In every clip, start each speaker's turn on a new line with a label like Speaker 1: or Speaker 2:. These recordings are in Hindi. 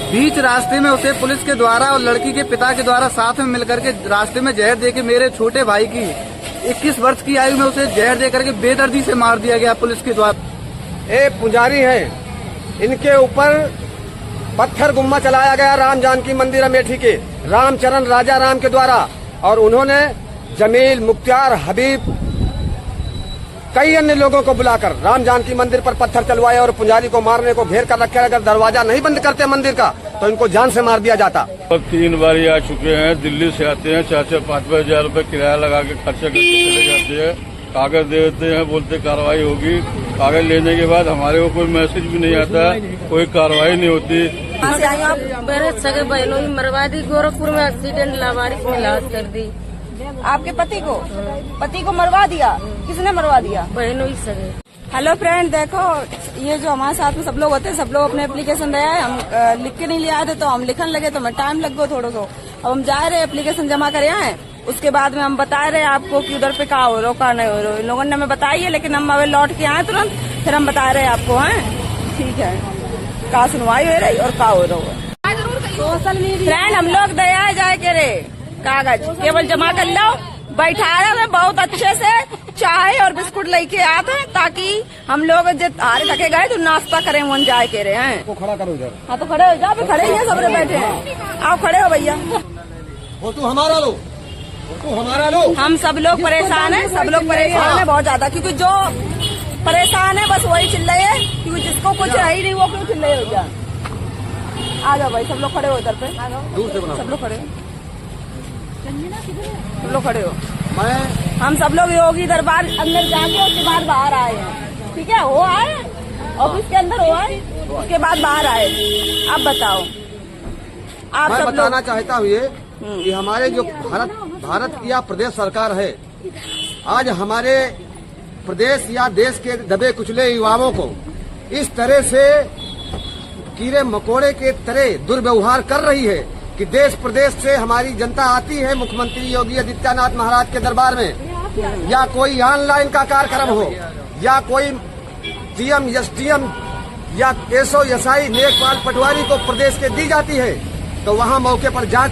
Speaker 1: बीच रास्ते में उसे पुलिस के द्वारा और लड़की के पिता के द्वारा साथ में मिलकर के रास्ते में जहर देके मेरे छोटे भाई की 21 वर्ष की आयु में उसे जहर देकर के बेदर्दी से मार दिया गया पुलिस के द्वारा।
Speaker 2: ये पुजारी हैं, इनके ऊपर पत्थर गुम्मा चलाया गया राम जानकी मंदिर अमेठी के रामचरण राजा राम के द्वारा, और उन्होंने जमील, मुख्तार, हबीब, कई अन्य लोगों को बुलाकर राम जानकी मंदिर पर पत्थर चलवाए और पुजारी को मारने को घेर कर रखे। अगर दरवाजा नहीं बंद करते मंदिर का तो इनको जान से मार दिया जाता।
Speaker 3: 3 बार आ चुके हैं, दिल्ली से आते हैं, 4-5 हजार रुपए किराया लगा के खर्चा करके चले जाते हैं, कागज दे देते हैं, बोलते कार्रवाई होगी। कागज लेने के बाद हमारे को कोई मैसेज भी नहीं आता, कोई कार्रवाई नहीं होती।
Speaker 4: मेरे सगे बहनों की मरवा दी, गोरखपुर में एक्सीडेंट लावारिस में लाश कर दी।
Speaker 5: आपके पति को मरवा दिया? किसने मरवा दिया?
Speaker 4: बहनों ही सगे।
Speaker 5: हेलो फ्रेंड, देखो ये जो हमारे साथ में सब लोग होते हैं, सब लोग अपने एप्लीकेशन दे आए। हम लिख के नहीं ले आए थे तो हम लिखने लगे तो हमें टाइम लग गया थोड़ा सा। अब हम जा रहे एप्लीकेशन जमा करे आए, उसके बाद में हम बता रहे आपको कि उधर पे का हो रहा का नहीं हो रहा। इन लोगों ने हमें बताई है, लेकिन हम अभी लौट के आए तुरंत, फिर हम बता रहे आपको। हैं ठीक है, का सुनवाई हो रही और का हो रहा है। सोशल मीडिया फ्रेंड हम लोग दया जाए के रे कागज केवल जमा कर लो, बैठा रहे बहुत अच्छे से, चाय और बिस्कुट लेके आते हैं ताकि हम लोग जब हारे थके गए तो नाश्ता करें वन जाए के रहे हैं।
Speaker 2: तो खड़ा करो इधर।
Speaker 5: हाँ तो खड़े हो जाओ, खड़े ही है, सब बैठे हैं। आप खड़े हो भैया।
Speaker 2: वो तू हमारा लो, तू हमारा लो।
Speaker 5: हम सब लोग परेशान हैं, सब लोग परेशान है बहुत ज्यादा, क्योंकि जो परेशान है बस वही चिल्लाए है, क्योंकि जिसको कुछ है ही नहीं वो क्यों चिल्लाए हो जाए। आ जाओ भाई, सब लोग खड़े हो इधर पे,
Speaker 2: दूर से बना,
Speaker 5: सब लोग खड़े हो, सब लोग खड़े हो। हम सब लोग योगी दरबार अंदर जाके उसके बाद बाहर आए हैं। ठीक है, वो आए ऑफिस के अंदर, हो आए उसके बाद बाहर आए। अब बताओ आप
Speaker 2: मैं
Speaker 5: सब
Speaker 2: बताना चाहता हूँ ये कि हमारे जो भारत की या प्रदेश सरकार है, आज हमारे प्रदेश या देश के दबे कुचले युवाओं को इस तरह से कीड़े मकोड़े के तरह दुर्व्यवहार कर रही है कि देश प्रदेश से हमारी जनता आती है मुख्यमंत्री योगी आदित्यनाथ महाराज के दरबार में, या कोई ऑनलाइन का कार्यक्रम हो, या कोई सीएम, एसडीएम या एसओ, एसआई नेकपाल पटवारी को प्रदेश के दी जाती है, तो वहां मौके पर जांच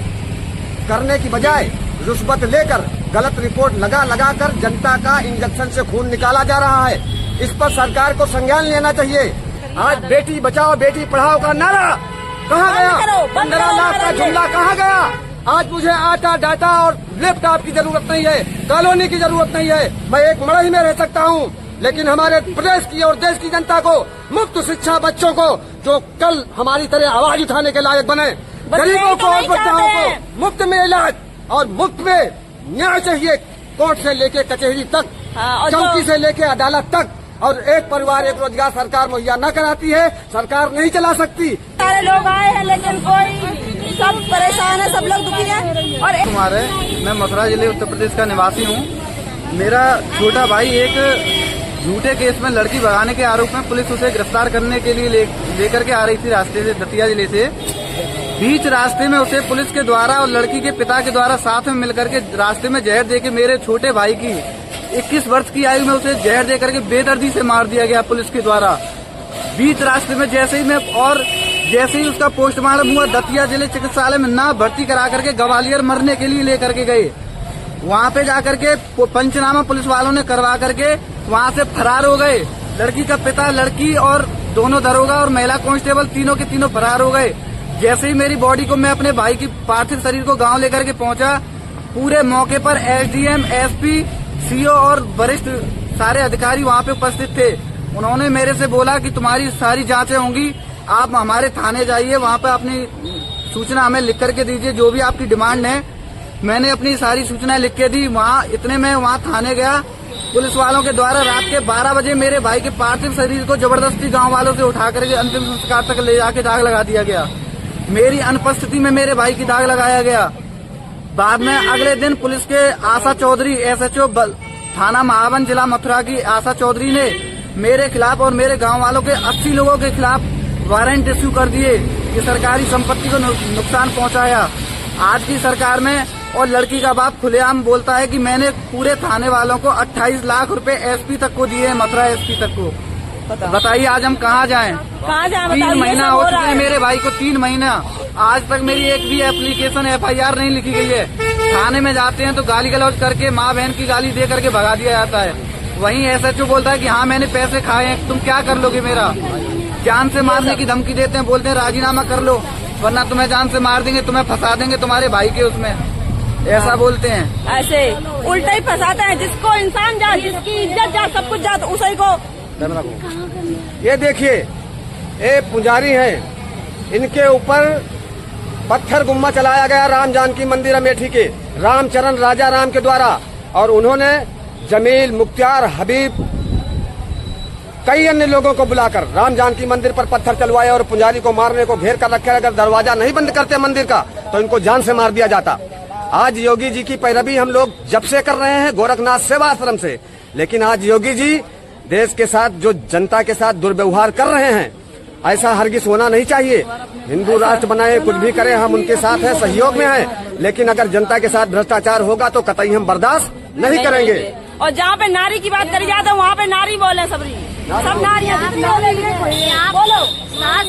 Speaker 2: करने की बजाय रुश्वत लेकर गलत रिपोर्ट लगा कर जनता का इंजेक्शन से खून निकाला जा रहा है। इस पर सरकार को संज्ञान लेना चाहिए। आज बेटी बचाओ बेटी पढ़ाओ का नारा कहाँ गया? 15 लाख का जुमला कहाँ गया? आज मुझे आटा, डाटा और लैपटॉप की जरूरत नहीं है, कॉलोनी की जरूरत नहीं है, मैं एक मड़ई में रह सकता हूँ, लेकिन हमारे प्रदेश की और देश की जनता को मुफ्त शिक्षा, बच्चों को जो कल हमारी तरह आवाज उठाने के लायक बने, गरीबों को और बच्चाओं को मुफ्त में इलाज और मुफ्त में न्याय चाहिए, कोर्ट से लेके कचहरी तक, चौकी से लेके अदालत तक। और एक परिवार एक रोजगार सरकार मुहैया न कराती है, सरकार नहीं चला सकती।
Speaker 5: सारे लोग आए हैं लेकिन कोई, सब परेशान है, सब लोग दुखी हैं। और
Speaker 1: कुमार है, मैं मथुरा जिले उत्तर प्रदेश का निवासी हूँ। मेरा छोटा भाई एक झूठे केस में लड़की भगाने के आरोप में पुलिस उसे गिरफ्तार करने के लिए लेकर के आ रही थी रास्ते से, दतिया जिले से। बीच रास्ते में उसे पुलिस के द्वारा और लड़की के पिता के द्वारा साथ में मिलकर के रास्ते में जहर देके मेरे छोटे भाई की 21 वर्ष की आयु में उसे जहर देकर के बेदर्दी से मार दिया गया पुलिस के द्वारा। बीच रास्ते में जैसे ही उसका पोस्टमार्टम हुआ, दतिया जिले चिकित्सालय में ना भर्ती करा करके ग्वालियर मरने के लिए लेकर के गए। वहाँ पे जाकर के पंचनामा पुलिस वालों ने करवा करके वहाँ से फरार हो गए। लड़की का पिता, लड़की और दोनों दरोगा और महिला कांस्टेबल तीनों के तीनों फरार हो गए। जैसे ही मेरी बॉडी को मैं अपने भाई की पार्थिव शरीर को गांव लेकर के पहुंचा, पूरे मौके पर एसडीएम, एसपी, सीओ और वरिष्ठ सारे अधिकारी वहाँ पे उपस्थित थे। उन्होंने मेरे से बोला कि तुम्हारी सारी जांचें होंगी, आप हमारे थाने जाइए, वहाँ पे अपनी सूचना हमें लिख करके दीजिए, जो भी आपकी डिमांड है। मैंने अपनी सारी सूचनाएं लिख के दी। इतने में वहाँ थाने गया, पुलिस वालों के द्वारा रात के 12 बजे मेरे भाई के पार्थिव शरीर को जबरदस्ती गाँव वालों से उठा करके अंतिम संस्कार तक ले जाके दाग लगा दिया गया। मेरी अनुपस्थिति में मेरे भाई की दाग लगाया गया। बाद में अगले दिन पुलिस के आशा चौधरी, एसएचओ थाना महावन जिला मथुरा की आशा चौधरी ने मेरे खिलाफ और मेरे गांव वालों के 80 लोगों के खिलाफ वारंट इश्यू कर दिए कि सरकारी संपत्ति को नुकसान पहुंचाया। आज की सरकार में और लड़की का बाप खुलेआम बोलता है कि मैंने पूरे थाने वालों को 28 लाख रुपए एसपी तक को दिए, मथुरा एसपी तक को। बताइए आज हम कहाँ जाएं?
Speaker 5: कहाँ जाए
Speaker 1: 3 महीना हो चुके हैं मेरे भाई को, 3 महीना आज तक मेरी एक भी एप्लीकेशन FIR नहीं लिखी गई है। थाने में जाते हैं तो गाली गलौज करके माँ बहन की गाली दे करके भगा दिया जाता है। वहीं SHO बोलता है कि हाँ मैंने पैसे खाए हैं, तुम क्या कर लोगे, मेरा जान से मारने की धमकी देते हैं, बोलते हैं राजीनामा कर लो वरना तुम्हें जान से मार देंगे, तुम्हें फंसा देंगे तुम्हारे भाई के उसमें, ऐसा बोलते हैं।
Speaker 5: ऐसे उल्टा ही फंसाते हैं, जिसको इंसान जा, जिसकी इज्जत जा, सब कुछ जा, तो उसी को।
Speaker 2: ये देखिए, ये पुजारी है, इनके ऊपर पत्थर गुम्मा चलाया गया राम जानकी मंदिर अमेठी के रामचरण राजा राम के द्वारा, और उन्होंने जमील, मुख्तार, हबीब, कई अन्य लोगों को बुलाकर राम जानकी मंदिर पर पत्थर चलवाए और पुजारी को मारने को घेर कर रखे। अगर दरवाजा नहीं बंद करते मंदिर का तो इनको जान से मार दिया जाता। आज योगी जी की पैरवी हम लोग जब से कर रहे हैं गोरखनाथ सेवा आश्रम से, लेकिन आज योगी जी देश के साथ जो जनता के साथ दुर्व्यवहार कर रहे हैं, ऐसा हरगिज होना नहीं चाहिए। हिंदू राष्ट्र बनाए, कुछ भी करें, हम उनके साथ हैं, सहयोग में हैं, लेकिन अगर जनता के साथ भ्रष्टाचार होगा तो कतई हम बर्दाश्त नहीं करेंगे।
Speaker 5: और जहाँ पे नारी की बात करी जाती है वहाँ पे नारी बोले सब नारियाँ बोलो।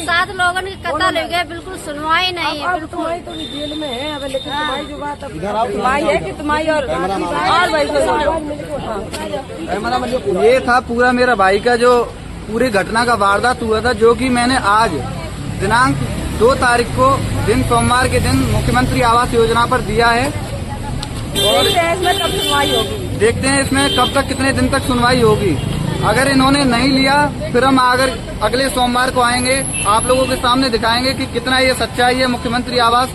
Speaker 6: 7 लोगों की कत्ल हो गया, बिल्कुल सुनवाई नहीं है।
Speaker 5: तुम्हारी तो जेल में है, अब लेकिन तुम्हारी जो बात तुम्हारी है कि तुम्हारी और भाई
Speaker 1: ये था पूरा मेरा भाई का जो पूरी घटना का वारदात हुआ था, जो कि मैंने आज दिनांक 2 तारीख को दिन सोमवार के दिन मुख्यमंत्री आवास योजना पर दिया है। और
Speaker 5: इसमें कब सुनवाई होगी,
Speaker 1: देखते हैं इसमें कब तक, कितने दिन तक सुनवाई होगी। अगर इन्होंने नहीं लिया फिर हम अगले सोमवार को आएंगे, आप लोगों के सामने दिखाएंगे कि कितना ये सच्चाई है मुख्यमंत्री आवास,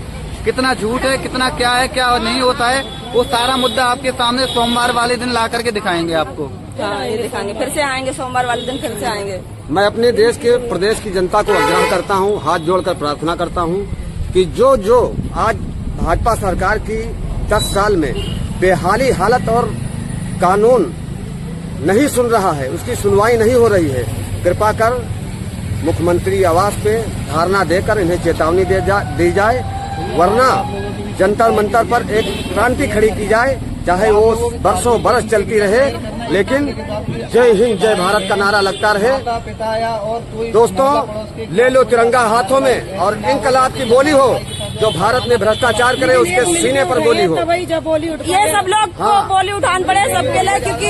Speaker 1: कितना झूठ है, कितना क्या है, क्या नहीं होता है। वो सारा मुद्दा आपके सामने सोमवार वाले दिन ला करके दिखाएंगे आपको।
Speaker 5: हाँ, ये दिखाएंगे, फिर से आएंगे सोमवार वाले दिन, फिर से आएंगे।
Speaker 2: मैं अपने देश के प्रदेश की जनता को आग्रह करता हूं, हाथ जोड़कर प्रार्थना करता हूं कि जो आज भाजपा सरकार की 10 साल में बेहाली हालत और कानून नहीं सुन रहा है, उसकी सुनवाई नहीं हो रही है, कृपा कर मुख्यमंत्री आवास पे धारणा देकर इन्हें चेतावनी दी जाए, वरना जंतर मंतर पर एक क्रांति खड़ी की जाए, चाहे वो बरसों बरस चलती रहे, लेकिन जय हिंद जय भारत का नारा लगता रहे। दोस्तों, ले लो तिरंगा हाथों में और इंकलाब की बोली हो, जो भारत में भ्रष्टाचार करे उसके सीने पर बोली हो।
Speaker 5: ये सब लोग को बोली उठान पड़े सबके लिए, क्योंकि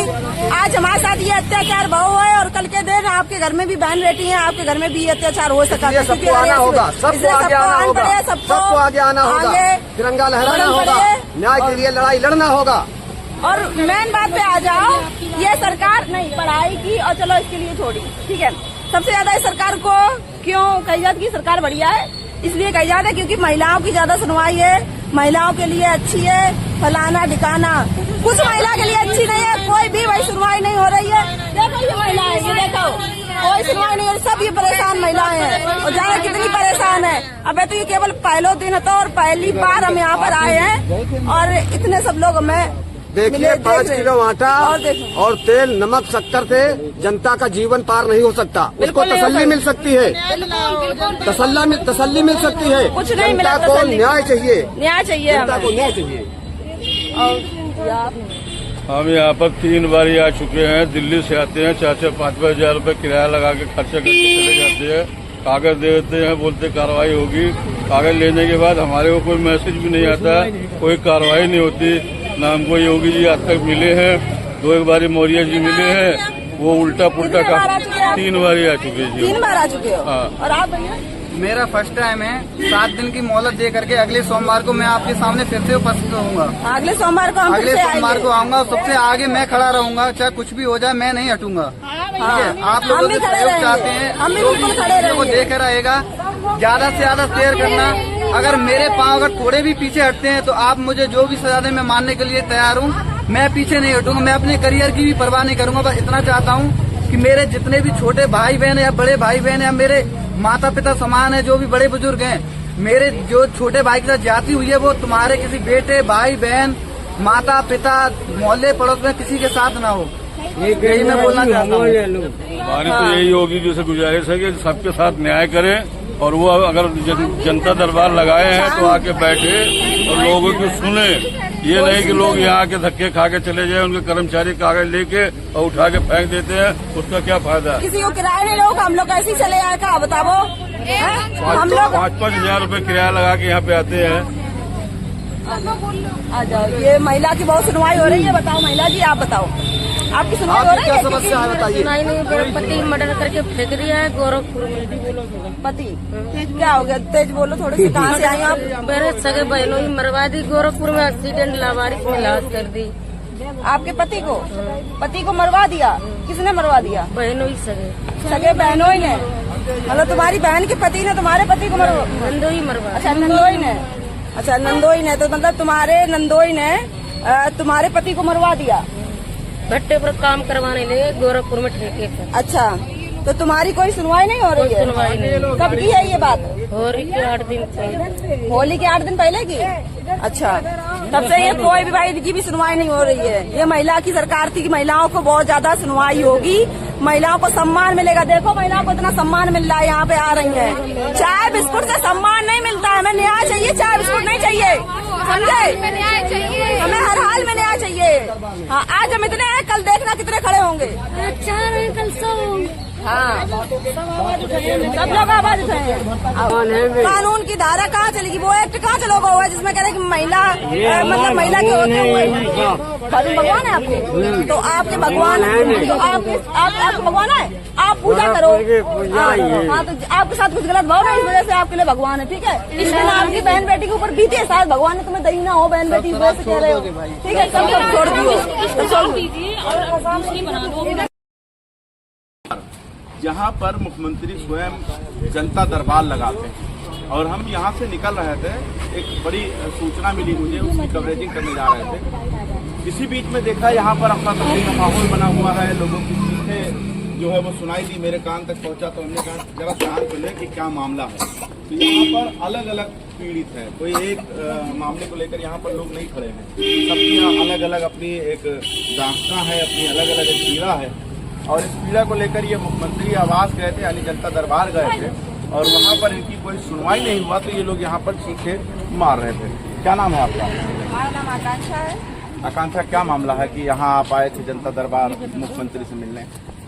Speaker 5: आज हमारे साथ ये अत्याचार बहु है और कल के दिन आपके घर में भी बहन बेटी है, आपके घर में भी अत्याचार हो सकता है।
Speaker 2: सबको आना होगा, सबको आगे आना होगा, सबको आगे आना होगा, तिरंगा लहराना होगा, न्याय के लिए लड़ाई लड़ना होगा।
Speaker 5: और मेन बात पे आ जाओ, ये सरकार नहीं पढ़ाई की, और चलो इसके लिए छोड़ी, ठीक है। सबसे ज्यादा इस सरकार को क्यों कही जाती है सरकार बढ़िया है, इसलिए कही जाता है क्योंकि महिलाओं की ज्यादा सुनवाई है, महिलाओं के लिए अच्छी है, फलाना ठिकाना। कुछ महिला के लिए अच्छी नहीं है, कोई भी वही सुनवाई नहीं हो रही है। देखो ये महिला है, ये देखो कोई सुनवाई नहीं हो रही, सब ये परेशान महिलाएं हैं, और जाने कितनी परेशान है। अब तो ये केवल पहला दिन था और पहली बार हम यहाँ पर आए हैं, और इतने सब लोग हमें
Speaker 2: देखिए 5 किलो आटा और तेल, नमक, शक्कर से जनता का जीवन पार नहीं हो सकता। उसको तसल्ली मिल सकती है, तसल्ली मिल सकती है।
Speaker 5: कुछ नहीं मिला,
Speaker 2: जनता को न्याय चाहिए,
Speaker 5: न्याय चाहिए,
Speaker 2: जनता को न्याय चाहिए।
Speaker 3: हम यहाँ पर 3 बार आ चुके हैं। दिल्ली से आते हैं, 4-4, 5-5 हजार रूपए किराया लगा के खर्चा करके चले जाते हैं। कागज दे देते हैं, बोलते कार्रवाई होगी। कागज लेने के बाद हमारे को कोई मैसेज भी नहीं आता, कोई कार्रवाई नहीं होती। ना हमको योगी जी आज तक मिले हैं, 2 बार मौर्य जी मिले हैं, वो उल्टा पुल्टा का 3 बार आ चुके हैं।
Speaker 5: 3 बार आ चुके हो।
Speaker 3: हाँ।
Speaker 5: और आप भैया?
Speaker 1: मेरा फर्स्ट टाइम है। 7 दिन की मोहलत दे करके अगले सोमवार को मैं आपके सामने फिर से उपस्थित होऊंगा।
Speaker 5: अगले सोमवार को हम
Speaker 1: अगले सोमवार को आऊंगा, सबसे आगे मैं खड़ा रहूंगा, चाहे कुछ भी हो जाए मैं नहीं हटूंगा। ठीक है, आप लोगों से सहयोग चाहते हैं,
Speaker 5: हम भी बिल्कुल खड़े रहेंगे।
Speaker 1: को देख रहेगा, ज्यादा से ज्यादा शेयर करना। अगर मेरे पाँव अगर थोड़े भी पीछे हटते हैं तो आप मुझे जो भी सजा दें मैं मानने के लिए तैयार हूँ। मैं पीछे नहीं हटूंगा, मैं अपने करियर की भी परवाह नहीं करूंगा। बस इतना चाहता हूँ कि मेरे जितने भी छोटे भाई बहन या बड़े भाई बहन या मेरे माता पिता समान है, जो भी बड़े बुजुर्ग हैं, मेरे जो छोटे भाई के साथ जाती हुई है वो तुम्हारे किसी बेटे, भाई बहन, माता पिता, मोहल्ले पड़ोस में किसी के साथ ना हो। यही मैं बोलना चाहता हूँ।
Speaker 3: हमारी तो यही योगी जी से गुजारिश है कि सबके साथ न्याय करें, और वो अगर जनता दरबार लगाए हैं तो आके बैठे और लोगों को सुने। ये नहीं कि लोग यहाँ के धक्के खा के चले जाए, उनके कर्मचारी कागज लेके और उठा के फेंक देते हैं, उसका क्या फायदा है?
Speaker 5: किसी को किराया नहीं लोग, हम लोग ऐसे ही चले आए का बताओ। हम लोग
Speaker 3: 5-5 हजार रूपए किराया लगा के यहाँ पे आते हैं।
Speaker 5: आ जाओ, ये महिला की बहुत सुनवाई हो रही है। बताओ महिला जी, आप बताओ, आपकी सुनवाई हो रही है?
Speaker 2: क्या समस्या है बताइए।
Speaker 4: नहीं मेरा पति मर्डर करके फेंक दिया है गोरखपुर में।
Speaker 5: पति क्या हो गया? तेज बोलो थोड़ी सी। कहाँ से आई आप?
Speaker 4: मेरे सगे बहनों ही मरवा दी गोरखपुर में, एक्सीडेंट लावारिस में लाश कर दी।
Speaker 5: आपके पति को मरवा दिया? किसने मरवा दिया?
Speaker 4: बहनों ही
Speaker 5: सगे बहनों ही ने? मतलब तुम्हारी बहन के पति ने तुम्हारे पति को मरवा?
Speaker 4: नंदो ही मरवा।
Speaker 5: अच्छा नंदोई ने। अच्छा नंदोई ने, तो मतलब तुम्हारे नंदोई ने तुम्हारे पति को मरवा दिया?
Speaker 4: भट्टे पर काम करवाने लगे गोरखपुर में ठेके पर।
Speaker 5: अच्छा, तो तुम्हारी कोई सुनवाई नहीं हो रही है?
Speaker 4: सुनवाई नहीं।
Speaker 5: कब की है ये बात?
Speaker 4: हो रही है 8 दिन से।
Speaker 5: होली के 8 दिन पहले की? अच्छा, तब से ये कोई भी भाई की भी सुनवाई नहीं हो रही है। ये महिला की सरकार थी कि महिलाओं को बहुत ज्यादा सुनवाई होगी, महिलाओं को सम्मान मिलेगा। देखो महिलाओं को इतना सम्मान मिल रहा है, यहाँ पे आ रही है। चाय बिस्कुट से सम्मान नहीं मिलता है, हमें न्याय चाहिए, चाय बिस्कुट नहीं चाहिए, समझे?
Speaker 6: न्याय चाहिए,
Speaker 5: हमें हर हाल में न्याय चाहिए। हाँ, आज हम इतने हैं, कल देखना कितने खड़े होंगे।
Speaker 6: कल
Speaker 5: हाँ, सब लोग आवाज उठाए। कानून की धारा कहाँ चलेगी? वो एक्ट कहाँ चलोगा हुआ है जिसमें कह रहे कि महिला मतलब महिला के होते हुए भगवान है आपको? तो आपके भगवान तो आपके भगवान है, आप पूजा करो। हाँ, तो आपके साथ कुछ गलत भाव ना, इस वजह से आपके लिए भगवान है, ठीक है? इस दिन आपकी बहन बेटी के ऊपर बीती है, शायद भगवान ने तुम्हें दही ना हो बहन बेटी, इस वजह से कह रहे हो, ठीक है? सब लोग छोड़ दियो।
Speaker 7: जहाँ पर मुख्यमंत्री स्वयं जनता दरबार लगाते हैं और हम यहाँ से निकल रहे थे, एक बड़ी सूचना मिली मुझे, उसकी कवरेजिंग करने जा रहे थे। इसी बीच में देखा यहाँ पर अफरा तफरी का माहौल बना हुआ है, लोगों की चीखें जो है वो सुनाई दी, मेरे कान तक पहुँचा, तो हमने कहा जरा ध्यान सुने कि क्या मामला है। तो यहाँ पर अलग अलग पीड़ित है, कोई एक मामले को लेकर यहाँ पर लोग नहीं खड़े हैं, सबकी यहाँ अलग अलग अपनी एक दास्तां है, अपनी अलग अलग एक पीड़ा है। और इस पीड़ा को लेकर ये मुख्यमंत्री आवास गए थे, यानी जनता दरबार गए थे, और वहाँ पर इनकी कोई सुनवाई नहीं हुआ, तो ये लोग यहाँ पर चीखे मार रहे थे। क्या नाम है आपका?
Speaker 5: हमारा नाम आकांक्षा है।
Speaker 7: आकांक्षा, क्या मामला है कि यहाँ आप आए थे जनता दरबार मुख्यमंत्री से मिलने?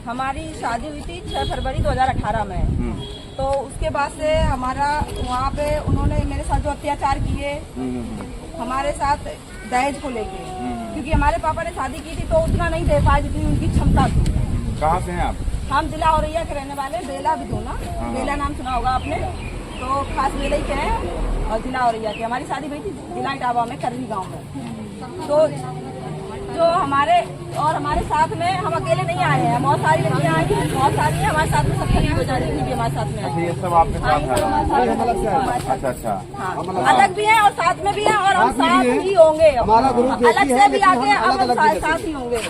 Speaker 5: हमारी शादी हुई थी 6 फरवरी 2018 में। तो उसके बाद से हमारा वहाँ पे उन्होंने मेरे साथ जो अत्याचार किए, हमारे साथ दहेज को लेके, क्योंकि हमारे पापा ने शादी की थी तो उतना नहीं दे पाए जितनी उनकी क्षमता थी।
Speaker 7: कहाँ से हैं आप?
Speaker 5: हम जिला औरैया के रहने वाले, बेला बिधोना, बेला नाम सुना होगा आपने, तो खास बेला ही के हैं और जिला औरैया के। हमारी शादी हुई थी जिला इटावा में, करवी गांव में। तो जो हमारे साथ में हम अकेले नहीं आए हैं, बहुत सारी लड़कियां आई हैं, बहुत सारी हैं हमारे साथ में, सब खरीद बेचारी भी हमारे साथ में आई।
Speaker 7: ये सब आपके साथ है? अच्छा,
Speaker 5: हाँ, अलग भी है और साथ में भी है, और हम साथ ही होंगे, अलग से भी आके अब साथ ही होंगे।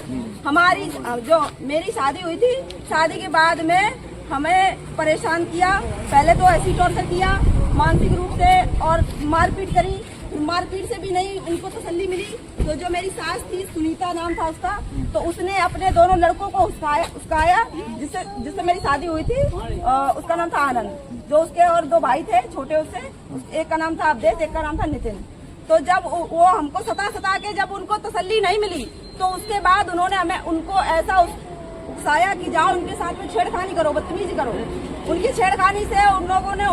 Speaker 5: हमारी जो मेरी शादी हुई थी, शादी के बाद में हमें परेशान किया, पहले तो ऐसी टॉर्चर किया मानसिक रूप से और मारपीट करी। मारपीट से भी नहीं उनको तसल्ली मिली, तो जो मेरी सास थी, सुनीता नाम था उसका, तो उसने अपने दोनों लड़कों को उस्काया जिससे मेरी शादी हुई थी। उसका नाम था आनंद, जो उसके और 2 भाई थे छोटे उससे, एक का नाम था अवधेश, एक का नाम था नितिन। तो जब वो हमको सता के जब उनको तसल्ली नहीं मिली, तो उसके बाद उन्होंने हमें उनको ऐसा उकसाया कि जाओ उनके साथ में छेड़खानी करो, बदतमीजी करो। उनकी छेड़खानी से उन लोगों ने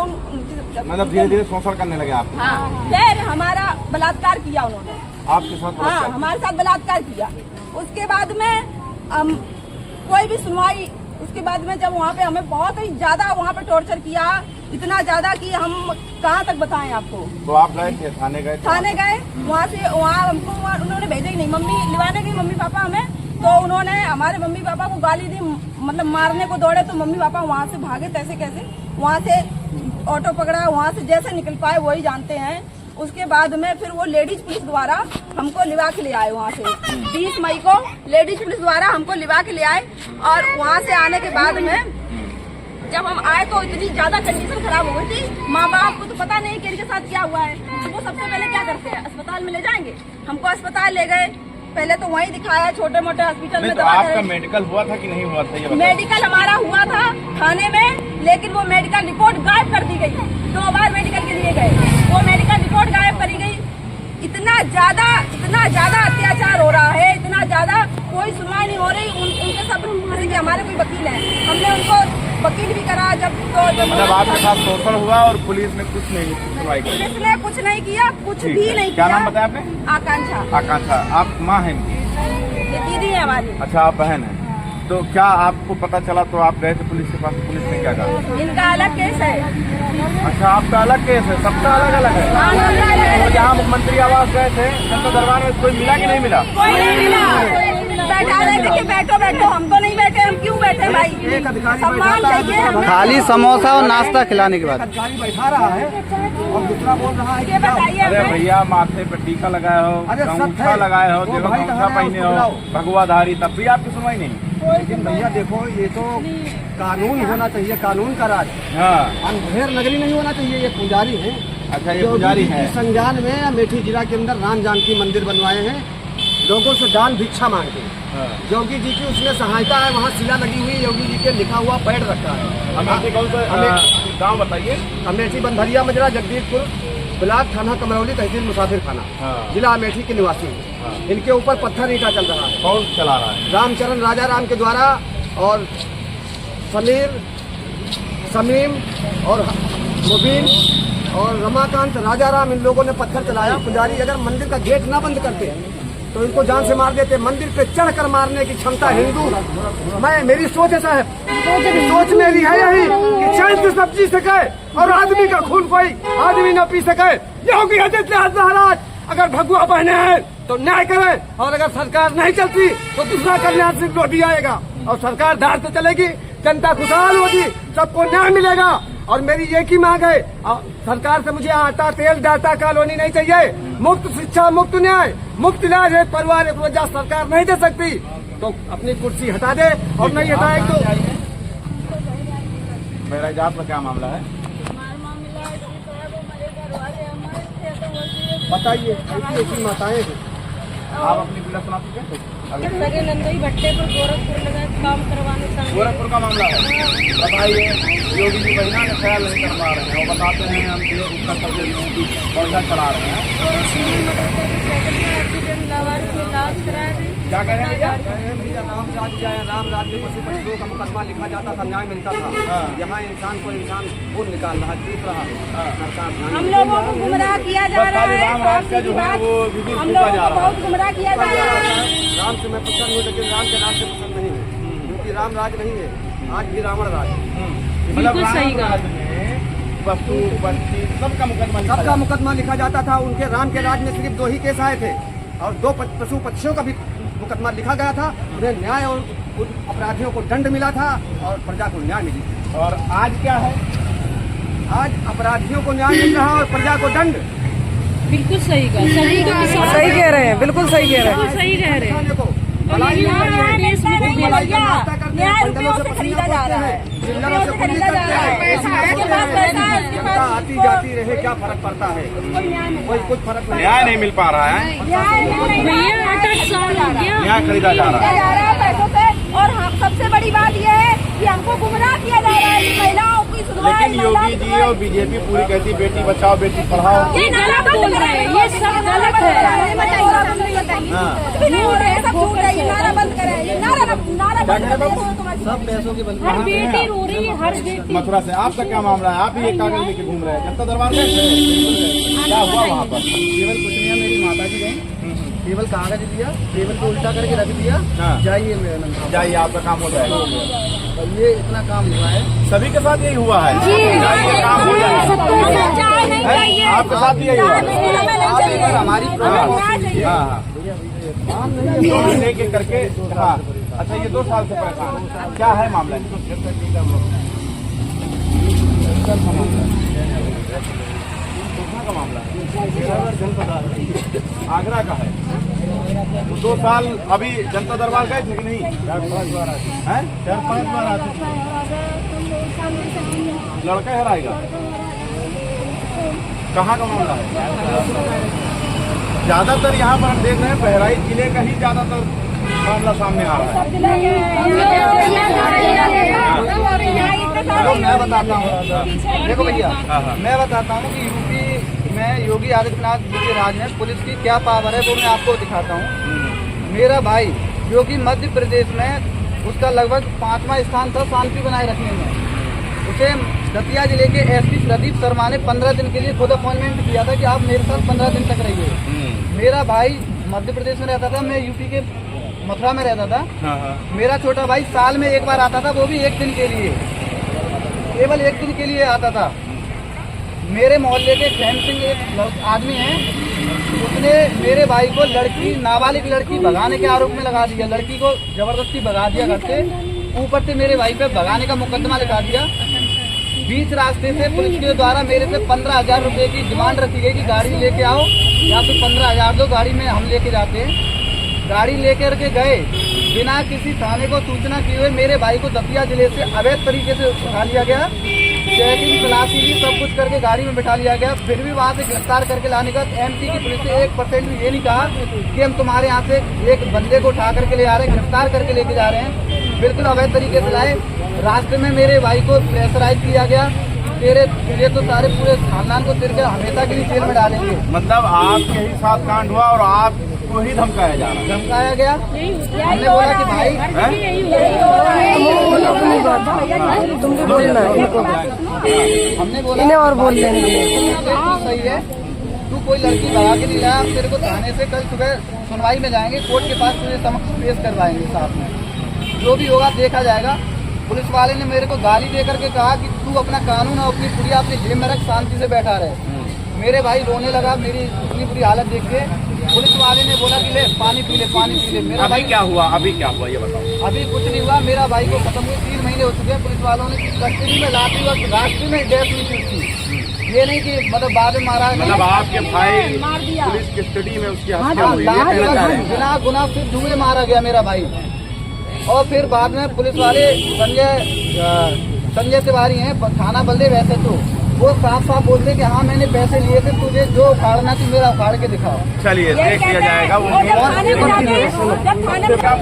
Speaker 7: मतलब धीरे धीरे शोषण करने लगे आप?
Speaker 5: हाँ, फिर हमारा बलात्कार किया उन्होंने
Speaker 7: आपके साथ?
Speaker 5: हाँ, हमारे साथ बलात्कार किया। उसके बाद में कोई भी सुनवाई, उसके बाद में जब वहाँ पे हमें बहुत ही ज्यादा वहाँ पे टॉर्चर किया, इतना ज्यादा कि हम कहाँ तक बताएं आपको।
Speaker 7: तो आप गए थे थाने?
Speaker 5: थाने गए, वहाँ से वहाँ हमको उन्होंने भेजा ही नहीं। मम्मी लिवाने गई, मम्मी पापा हमें, तो उन्होंने हमारे मम्मी पापा को गाली दी, मतलब मारने को दौड़े, तो मम्मी पापा वहाँ से भागे तैसे कैसे, वहाँ से ऑटो पकड़ा, वहाँ से जैसे निकल पाए वही जानते हैं। उसके बाद में फिर वो लेडीज पुलिस द्वारा हमको लिवा के ले आए। वहाँ से 20 मई को लेडीज पुलिस द्वारा हमको लिवा के ले आए, और वहाँ से आने के बाद में जब हम आए तो इतनी ज्यादा कंडीशन खराब हो गई थी। माँ बाप को तो पता नहीं कि इनके साथ क्या हुआ है, तो वो सबसे पहले क्या करते हैं, अस्पताल में ले जाएंगे। हमको अस्पताल ले गए, पहले तो वहीं दिखाया, छोटे मोटे हॉस्पिटल में।
Speaker 7: तो आपका मेडिकल हुआ था कि नहीं हुआ था?
Speaker 5: मेडिकल हमारा हुआ था थाने में, लेकिन वो मेडिकल रिपोर्ट गायब कर दी गई। 2 बार मेडिकल के लिए गए, वो मेडिकल रिपोर्ट गायब करी गई। इतना इतना ज्यादा अत्याचार हो रहा है, इतना ज्यादा कोई सुनवाई नहीं हो रही। उनके सब जैसे कि हमारे कोई वकील है, हमने उनको वकील भी करा जब
Speaker 7: मतलब आपके साथ शोषण हुआ और पुलिस ने कुछ नहीं सुनवाई की?
Speaker 5: पुलिस ने कुछ नहीं किया, कुछ भी नहीं
Speaker 7: क्या
Speaker 5: किया।
Speaker 7: नाम बताया आपने?
Speaker 5: आकांक्षा।
Speaker 7: आकांक्षा, आप माँ हैं इनकी?
Speaker 5: ये दीदी है हमारी।
Speaker 7: अच्छा, आप बहन हैं। तो क्या आपको पता चला तो आप गए थे पुलिस के पास, पुलिस ने क्या कहा?
Speaker 5: इनका अलग केस है।
Speaker 7: अच्छा, आपका अलग केस है, सबका अलग अलग है। तो जहाँ मुख्यमंत्री आवास गए थे जनता दरबार में, कोई मिला कि नहीं मिला?
Speaker 5: कोई नहीं मिला। बैठा रहे थे कि बैठो बैठो, हम तो नहीं बैठे, हम क्यों बैठे भाई? सम्मान चाहिए हमें।
Speaker 1: खाली समोसा और नाश्ता खिलाने के बाद
Speaker 2: अधिकारी बैठा रहा है और दूसरा बोल रहा है
Speaker 5: ये बताइए
Speaker 7: अरे
Speaker 5: हमें।
Speaker 7: भैया, माथे पे टीका लगाए हो,
Speaker 2: अरे सब
Speaker 7: अंगूठा
Speaker 2: है।
Speaker 7: लगाए हो,
Speaker 2: वो
Speaker 7: देखो
Speaker 2: भाई
Speaker 7: अंगूठा
Speaker 2: कहाँ है,
Speaker 7: पहने
Speaker 2: उसको
Speaker 7: हो,
Speaker 2: बुलाओ।
Speaker 7: भगवाधारी, तब भी आपकी सुनवाई नहीं?
Speaker 2: लेकिन भैया देखो, ये तो कानून होना चाहिए, कानून का राज।
Speaker 7: हाँ।
Speaker 2: अंधेर नगरी नहीं होना चाहिए। ये पुजारी है।
Speaker 7: अच्छा, ये पुजारी है।
Speaker 2: संज्ञान में अमेठी जिला के अंदर राम जानकी मंदिर बनवाए हैं, लोगों से दान भिक्षा मांगते हैं। योगी जी की उसमें सहायता है, वहाँ शिला लगी हुई, योगी जी के लिखा हुआ पैड रखा है।
Speaker 7: अमेठी कौन सा गाँव बताइए?
Speaker 2: अमेठी बंधरिया मजरा जगदीशपुर ब्लॉक, थाना कमरौली, तहसील मुसाफिर खाना, जिला अमेठी के निवासी हैं। इनके ऊपर पत्थर ईंटा चल रहा है।
Speaker 7: कौन चला रहा है?
Speaker 2: रामचरण राजा राम के द्वारा और समीम और मुबीन और रमाकांत राजा राम, इन लोगों ने पत्थर चलाया। पुजारी अगर मंदिर का गेट ना बंद करते तो इनको जान से मार देते। मंदिर पे चढ़कर मारने की क्षमता हिंदू, मेरी सोच है साहब, सोच मेरी है यही कि चैन से सब जी सके और आदमी का खून कोई आदमी न पी सके। योगी आदित्यनाथ महाराज अगर भगवा बहने हैं तो न्याय करें, और अगर सरकार नहीं चलती तो दूसरा कल्याण सिंह लोधी आएगा और सरकार धार से चलेगी, जनता खुशहाल होगी, सबको न्याय मिलेगा। और मेरी एक ही मांग है, सरकार से मुझे आटा तेल डाटा कॉलोनी नहीं चाहिए, मुफ्त शिक्षा, मुफ्त न्याय, मुफ्त इलाज है, परिवार एक वजह सरकार नहीं दे सकती तो अपनी कुर्सी हटा दे, और नहीं हटाए तो
Speaker 7: मेरा जात का क्या मामला है
Speaker 2: बताइए। ऐसी ऐसी माताएं हैं।
Speaker 7: आप अपनी पीड़ा सुना सकते हैं?
Speaker 4: सगे नंदोई भट्टे पर गोरखपुर लगा काम करवाने संग
Speaker 7: गोरखपुर का मामला है, बताइए। योगी जी बहिना का ख्याल नहीं कर पा रहे हैं, वो बताते हैं हम उत्तर प्रदेश में पौधा चला रहे हैं।
Speaker 4: एक्सीडेंट लावारिस में इलाज कराया थे।
Speaker 7: क्या कह रहे हैं भैया?
Speaker 2: राम राज्य पशु पक्षियों का मुकदमा लिखा जाता था, न्याय मिलता था। यहाँ इंसान को इंसान खून निकाल रहा, जीत रहा है। सरकार
Speaker 5: हम लोगों को गुमराह किया जा रहा है।
Speaker 7: राम राज का जो है वो विधि
Speaker 5: हम
Speaker 7: फूका
Speaker 5: लोगों
Speaker 7: जा
Speaker 5: को
Speaker 7: रहा है।
Speaker 5: बहुत गुमराह किया जा रहा है।
Speaker 2: राम से मैं पसंद हूँ, लेकिन राम के राज से पसंद नहीं है, क्योंकि राम राज नहीं है, आज भी रावण राज है।
Speaker 7: मतलब सही राज में पशु पंछी सबका
Speaker 2: मुकदमा लिखा जाता था। उनके राम के राज में सिर्फ 2 ही केस आए थे और 2 पशु पक्षियों का भी मुकदमा लिखा गया था। उन्हें न्याय और उन अपराधियों को दंड मिला था और प्रजा को न्याय मिली थी।
Speaker 7: और आज क्या है?
Speaker 2: आज अपराधियों को न्याय मिल रहा है और प्रजा को दंड।
Speaker 4: बिल्कुल सही कहा,
Speaker 5: सही कह रहे हैं, बिल्कुल सही कह रहे हैं।
Speaker 4: सही रह रहे हैं।
Speaker 2: देखो
Speaker 5: न्याय रुपयों से खरीदा जा रहा है, रुपयों से खरीदा जा रहा है। इसके पास पैसा है, इसके
Speaker 2: जनता
Speaker 5: पास
Speaker 2: आती जाती रहे, क्या फर्क पड़ता है? कोई कुछ फर्क नहीं।
Speaker 7: न्याय नहीं मिल पा रहा है,
Speaker 4: भैया 8 साल हो गया।
Speaker 7: न्याय खरीदा जा रहा है।
Speaker 5: जा रहा है पैसों से। और सबसे बड़ी बात यह है कि हमको गुमराह किया जा रहा है। महिलाओं की सुनवाई,
Speaker 7: लेकिन योगी जी और बीजेपी पूरी कहती बेटी बचाओ बेटी पढ़ाओ।
Speaker 4: ये गलत बोल रहे हैं, ये सब गलत है।
Speaker 5: झूठ है, सब झूठ है। ये नारा बंद करें, ये नारा बंद करें।
Speaker 1: सब पैसों की बंद।
Speaker 4: हर बेटी रो रही है, हर बेटी।
Speaker 7: मथुरा से आपका क्या मामला है? आप ही एक कागज लेके घूम रहे हैं, जनता दरबार में क्या हुआ वहाँ पर?
Speaker 1: केवल कुछ नहीं, मेरी माता जी गई, केवल कागज दिया, केवल को उल्टा करके रख दिया,
Speaker 7: हाँ।
Speaker 1: जाइए मेरे नंबर,
Speaker 7: जाइए आपका काम हो जाएगा।
Speaker 1: और ये इतना काम हुआ है।
Speaker 7: सभी के साथ यही हुआ है, जाइए काम हो जाएगा। है? आपके साथ भी यही हुआ है?
Speaker 1: हमारी
Speaker 7: हाँ लेके करके। हाँ, अच्छा, ये 2 साल से परेशान है, क्या है मामला? का मामला आगरा का है। तो 2 साल अभी जनता दरबार गए थे कि नहीं? 4-5 बार आते। लड़का हराएगा। कहाँ का मामला है? ज्यादातर यहाँ पर हम देख रहे हैं बहराइच जिले का ही ज्यादातर मामला सामने आ रहा है।
Speaker 1: मैं बताता हूँ, देखो भैया, मैं बताता हूँ कि यूपी में योगी आदित्यनाथ जी के राज में पुलिस की क्या पावर है वो मैं आपको दिखाता हूँ। मेरा भाई जो कि मध्य प्रदेश में उसका लगभग 5वां स्थान था शांति बनाए रखने में, उसे दतिया जिले के एसपी प्रदीप शर्मा ने 15 दिन के लिए खुद अपॉइंटमेंट किया था कि आप मेरे साथ 15 दिन तक रहिए। मेरा भाई मध्य प्रदेश में रहता था, मैं यूपी के मथुरा में रहता था। मेरा छोटा भाई साल में एक बार आता था, वो भी एक दिन के लिए, केवल एक दिन के लिए आता था। मेरे मोहल्ले के खैम सिंह एक आदमी है, उसने मेरे भाई को लड़की, नाबालिग लड़की भगाने के आरोप में लगा दिया। लड़की को जबरदस्ती भगा दिया घर से, ऊपर से मेरे भाई पे भगाने का मुकदमा लिखा दिया। बीच रास्ते से पुलिस के द्वारा मेरे से 15,000 रुपए की डिमांड रखी गई कि गाड़ी लेके आओ या फिर 15,000 दो, गाड़ी में हम लेके जाते हैं। गाड़ी लेकर के गए, बिना किसी थाने को सूचना किए हुए मेरे भाई को दतिया जिले से अवैध तरीके से उठा लिया गया। चेकिंग तलाशी भी सब कुछ करके गाड़ी में बिठा लिया गया। फिर भी वहाँ से गिरफ्तार करके लाने का एमपी की पुलिस ने 1% भी ये नहीं कहा कि हम तुम्हारे यहाँ से एक बंदे को उठा करके ले आ रहे हैं, गिरफ्तार करके लेके जा रहे हैं। बिल्कुल अवैध तरीके से लाए। रास्ते में मेरे भाई को प्रेशराइज किया गया, तेरे तो सारे पूरे खानदान को तेरे हमेशा के लिए जेल में डालेंगे।
Speaker 7: मतलब आपके ही साथ कांड हुआ और आपको ही धमकाया जा रहा है?
Speaker 1: धमकाया गया। हमने बोला कि भाई हमने बोला इन्हें और बोल सही है, तू कोई लड़की भगा के नहीं लाया, तेरे को थाने से कल सुबह सुनवाई में जाएंगे, कोर्ट के पास तुझे समक्ष पेश करवाएंगे, साथ में जो भी होगा देखा जाएगा। पुलिस वाले ने मेरे को गाली दे करके कहा कि तू अपना कानून और अपनी पुड़िया अपनी जेब में रख, शांति से बैठा रहे। मेरे भाई रोने लगा मेरी इतनी बुरी हालत देख के। पुलिस वाले ने बोला कि ले पानी पी ले, पानी पी ले। मेरा भाई
Speaker 7: क्या हुआ? अभी क्या हुआ ये बताओ।
Speaker 1: अभी कुछ नहीं हुआ, मेरा भाई को खत्म हुए 3 महीने हो चुके हैं। पुलिस वालों ने कस्टडी में लाते वक्त रास्ते में डेथ हुई थी, ये नहीं कि मतलब बाद में मारा।
Speaker 7: मतलब आपके भाई पुलिस कस्टडी में उसकी हत्या हुई है,
Speaker 1: बिना गुनाह सिर्फ धुएं मारा गया मेरा भाई। और फिर बाद में पुलिस वाले संजय तिवारी हैं, थाना बलदेव वैसे तो वो साफ साफ बोलते कि हाँ मैंने पैसे लिए थे, तुझे जो उखाड़ना थी मेरा उखाड़ के दिखाओ।
Speaker 7: चलिए देख लिया जाएगा। वो आप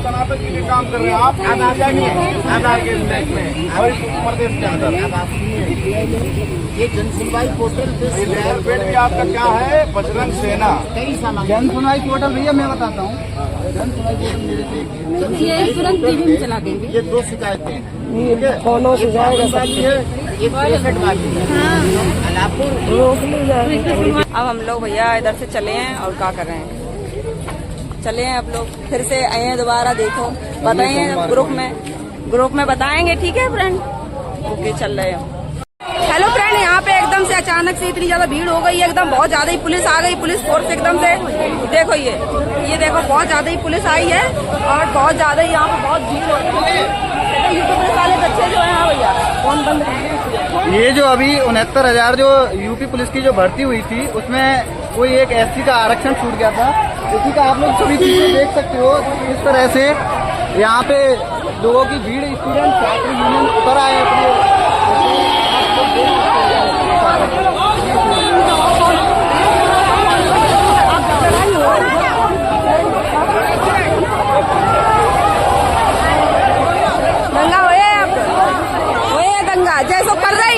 Speaker 7: सनातन के लिए काम कर रहे हैं, आप और प्रदेश के अंदर
Speaker 2: ये जन सुनवाई पोर्टल
Speaker 7: पेट भी आपका क्या है? बजरंग सेना।
Speaker 1: जन सुनवाई पोर्टल भैया मैं बताता हूँ, जन सुनवाई पोर्टल
Speaker 5: ये तुरंत टीवी में चला देंगे।
Speaker 2: ये 2 शिकायतें हैं,
Speaker 5: फॉलो से जाएगा
Speaker 2: एक 63 वाली है, अलापुर।
Speaker 5: अब हम लोग भैया इधर से चले हैं और क्या कर रहे हैं, चले हैं अब लोग फिर से आए हैं दोबारा। देखो बताएंगे ग्रुप में बताएंगे, ठीक है फ्रेंड? ओके चल रहे हैं। हेलो फ्रेंड, यहाँ पे एकदम से अचानक से इतनी ज्यादा भीड़ हो गई है, एकदम बहुत ज्यादा ही पुलिस आ गई, पुलिस फोर्स एकदम से। देखो ये देखो बहुत ज्यादा ही पुलिस आई है और बहुत ज्यादा ही यहाँ पे बहुत भीड़ हो रही है। यूपी वाले बच्चे जो है, हाँ भैया फोन बंद कर।
Speaker 1: ये जो अभी 69,000 जो यूपी पुलिस की जो भर्ती हुई थी उसमें कोई एक SC का आरक्षण छूट गया था, उसी का आप लोग सभी चीजें देख सकते हो। इस तरह से यहाँ पे लोगों की भीड़, स्टूडेंट छात्र यूनियन उतर आए अपने।
Speaker 5: दंगा होए दंगा जैसो कर रही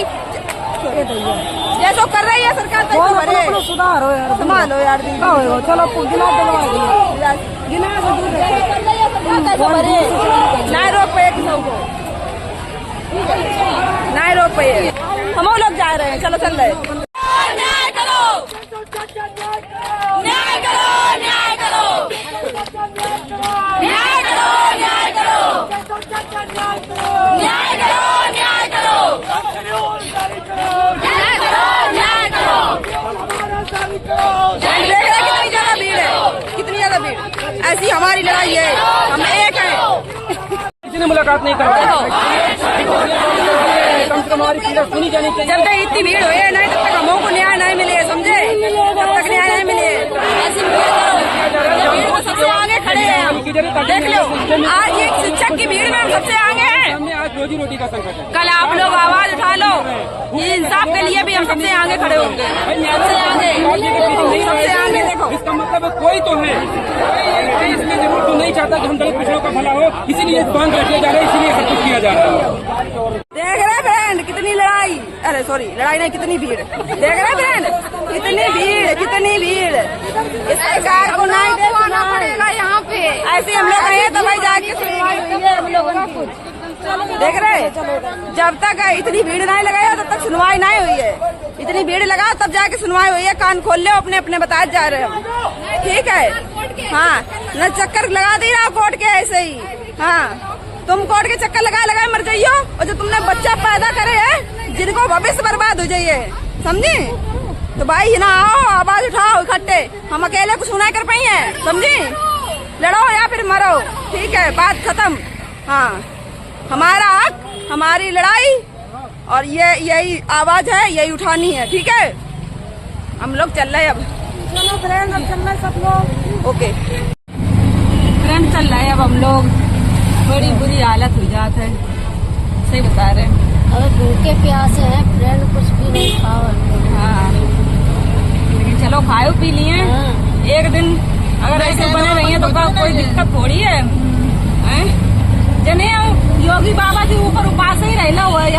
Speaker 5: है सरकार, तो सुधार हो यार, संभालो यार दी। चलो ना रोक पे ना रोक पे हम लोग जा रहे हैं, चलो चल रहे। न्याय करो, न्याय करो, न्याय करो, न्याय करो, न्याय करो, न्याय करो, न्याय करो, न्याय करो, न्याय करो। कितनी ज्यादा भीड़ है, कितनी ज्यादा भीड़। ऐसी हमारी लड़ाई है, हम एक हैं।
Speaker 8: किसी ने मुलाकात नहीं करवाई, कम से कम हमारी पीड़ा सुनी जानी चाहिए।
Speaker 5: जब तक इतनी भीड़ हुई है नहीं तब तक हमों को न्याय नहीं मिले, समझे? जब तक न्याय नहीं मिले ऐसी भीड़ में सबसे आगे खड़े हैं हम। देख लो आज एक शिक्षक की भीड़ में हम सबसे आगे हैं।
Speaker 8: हमने आज रोजी रोटी का संकट है।
Speaker 5: कल आप लोग आवाज उठा लो, ये इंसाफ के लिए भी हम सबसे आगे खड़े होंगे, सबसे आगे, सबसे आगे। देखो
Speaker 8: इसका मतलब कोई तो है, इसलिए जरूर तो नहीं चाहता कि हम दलित पिछड़ों का भला हो, इसीलिए बांध रखे जा रहे हैं, इसीलिए सब कुछ किया जा रहा है।
Speaker 5: देख रहे फ्रेंड कितनी लड़ाई, अरे सॉरी लड़ाई नहीं, कितनी भीड़। देख रहे फ्रेंड कितनी भीड़ सरकार को नहीं दे
Speaker 6: आना पड़ेगा यहाँ पे।
Speaker 5: ऐसे हम लोग गए तो भाई जाके सुनवाई हुई है हम लोगों ने कुछ देख रहे। जब तक इतनी भीड़ नहीं लगाई तब तक सुनवाई नहीं हुई है। इतनी भीड़ लगा तब जाके सुनवाई हुई है। कान खोल ले अपने अपने बताए जा रहे हम, ठीक है। हाँ, न चक्कर लगा दी रहा कोर्ट के ऐसे ही। हाँ, तुम कोर्ट के चक्कर लगा मर जाइयो, और जो तुमने बच्चा पैदा करे है जिनको भविष्य बर्बाद हो जाइए, समझी। तो भाई ना आओ, आवाज उठाओ इकट्ठे, हम अकेले कुछ नहीं कर पाई है, समझी। लड़ो या फिर मरो, ठीक है, बात खत्म। हाँ, हमारा हक, हमारी लड़ाई, और ये यही आवाज है, यही उठानी है, ठीक है। हम लोग चल रहे अब, चलो फ्रेंड, अब चल रहे सब लोग। ओके फ्रेंड, चल रहे अब हम लोग। बड़ी बुरी हालत हो जात है, सही बता रहे हैं।
Speaker 6: अगर भूखे प्यासे हैं फ्रेंड, कुछ भी नहीं खाओ।
Speaker 5: हाँ, लेकिन चलो खाओ पी लिए। एक दिन अगर ऐसे बने रही है तो कोई दिक्कत थोड़ी है। जने योगी बाबा के ऊपर उपास ही रहना हुआ है।